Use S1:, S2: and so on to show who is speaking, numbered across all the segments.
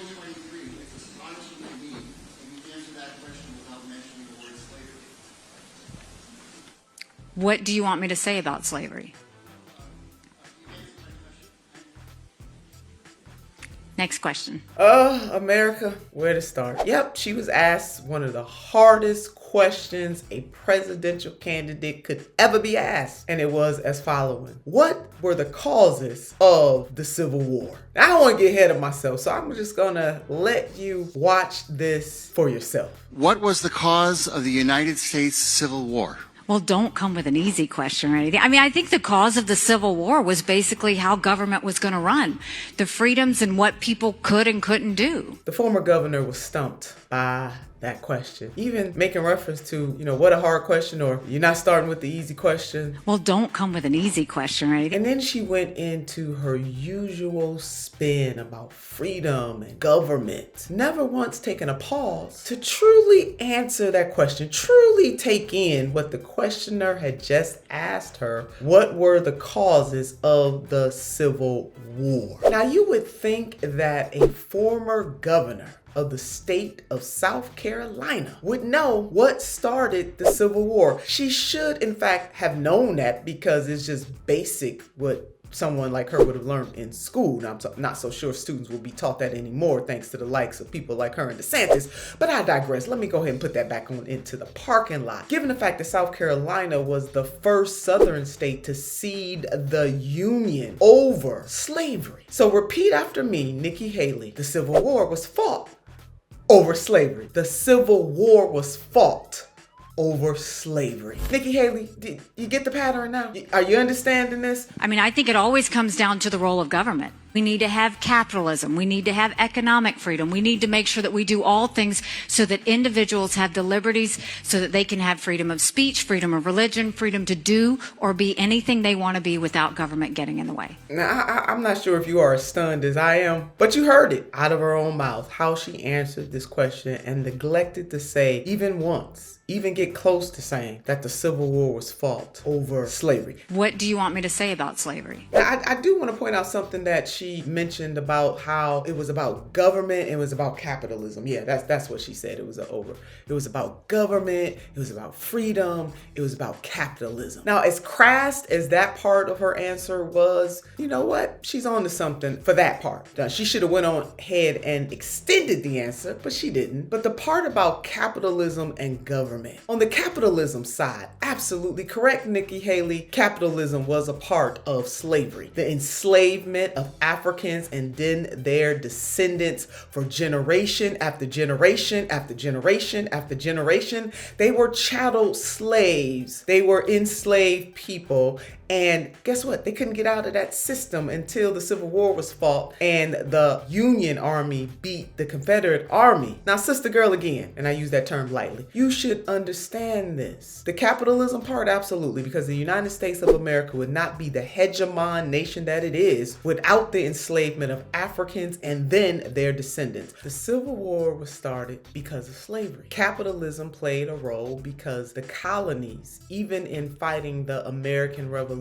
S1: 2023, it's astonishing to me that you answer that question without mentioning the word slavery.
S2: What do you want me to say about slavery? Next question.
S3: America, where to start? Yep, she was asked one of the hardest questions a presidential candidate could ever be asked. And it was as following. What were the causes of the Civil War? Now, I don't want to get ahead of myself, so I'm just gonna let you watch this for yourself.
S1: What was the cause of the United States Civil War?
S2: Well, don't come with an easy question or anything. I mean, I think the cause of the Civil War was basically how government was going to run, the freedoms and what people could and couldn't do.
S3: The former governor was stumped by that question, even making reference to, what a hard question, or you're not starting with the easy question.
S2: Well, don't come with an easy question or anything.
S3: And then she went into her usual spin about freedom and government, never once taking a pause to truly answer that question, truly take in what the questioner had just asked her. What were the causes of the Civil War? Now, you would think that a former governor of the state of South Carolina would know what started the Civil War. She should, in fact, have known that, because it's just basic what someone like her would have learned in school. Now, I'm not so sure students will be taught that anymore, thanks to the likes of people like her and DeSantis, but I digress. Let me go ahead and put that back on into the parking lot. Given the fact that South Carolina was the first southern state to cede the Union over slavery. So repeat after me, Nikki Haley. The Civil War was fought over slavery. The Civil War was fought over slavery. Nikki Haley, did you get the pattern now? Are you understanding this?
S2: I mean, I think it always comes down to the role of government. We need to have capitalism. We need to have economic freedom. We need to make sure that we do all things so that individuals have the liberties, so that they can have freedom of speech, freedom of religion, freedom to do or be anything they want to be without government getting in the way.
S3: Now, I'm not sure if you are as stunned as I am, but you heard it out of her own mouth, how she answered this question and neglected to say even once, even get close to saying that the Civil War was fought over slavery.
S2: What do you want me to say about slavery?
S3: Now, I do want to point out something that she mentioned about how it was about government, it was about capitalism. Yeah, that's what she said. It was about government, it was about freedom, it was about capitalism. Now, as crass as that part of her answer was, you know what? She's on to something for that part. Now, she should have went on ahead and extended the answer, but she didn't. But the part about capitalism and government, on the capitalism side, absolutely correct, Nikki Haley. Capitalism was a part of slavery. The enslavement of Africans and then their descendants for generation after generation after generation after generation. They were chattel slaves. They were enslaved people. And guess what? They couldn't get out of that system until the Civil War was fought and the Union Army beat the Confederate Army. Now, sister girl again, and I use that term lightly, you should understand this. The capitalism part, absolutely, because the United States of America would not be the hegemon nation that it is without the enslavement of Africans and then their descendants. The Civil War was started because of slavery. Capitalism played a role because the colonies, even in fighting the American Revolution,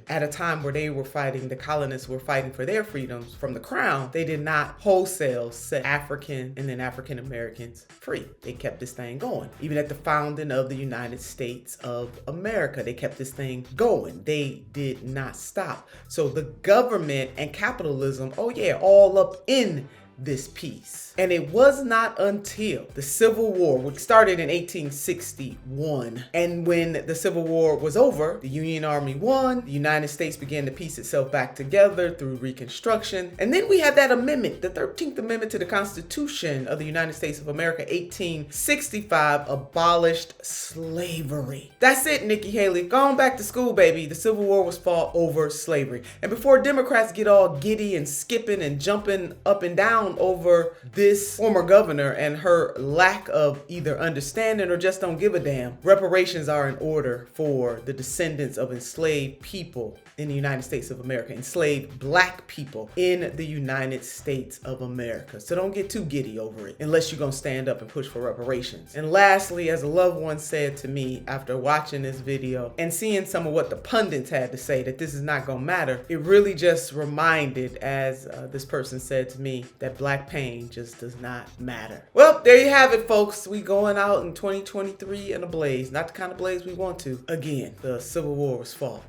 S3: at a time where the colonists were fighting for their freedoms from the crown, they did not wholesale set African and then African Americans free. They kept this thing going. Even at the founding of the United States of America, they kept this thing going. They did not stop. So the government and capitalism, all up in this piece. And it was not until the Civil War, which started in 1861, and when the Civil War was over, the Union Army won, the United States began to piece itself back together through Reconstruction. And then we had that amendment, the 13th Amendment to the Constitution of the United States of America, 1865, abolished slavery. That's it, Nikki Haley. Go on back to school, baby. The Civil War was fought over slavery. And before Democrats get all giddy and skipping and jumping up and down over this former governor and her lack of either understanding or just don't give a damn, reparations are in order for the descendants of enslaved people in the United States of America, enslaved black people in the United States of America. So don't get too giddy over it unless you're gonna stand up and push for reparations. And lastly, as a loved one said to me after watching this video and seeing some of what the pundits had to say, that this is not gonna matter, it really just reminded, as this person said to me, that black pain just does not matter. Well, there you have it, folks. We going out in 2023 in a blaze. Not the kind of blaze we want to. Again, the Civil War was fought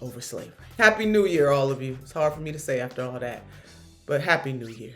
S3: over slavery. Happy New Year, all of you. It's hard for me to say after all that, but Happy New Year.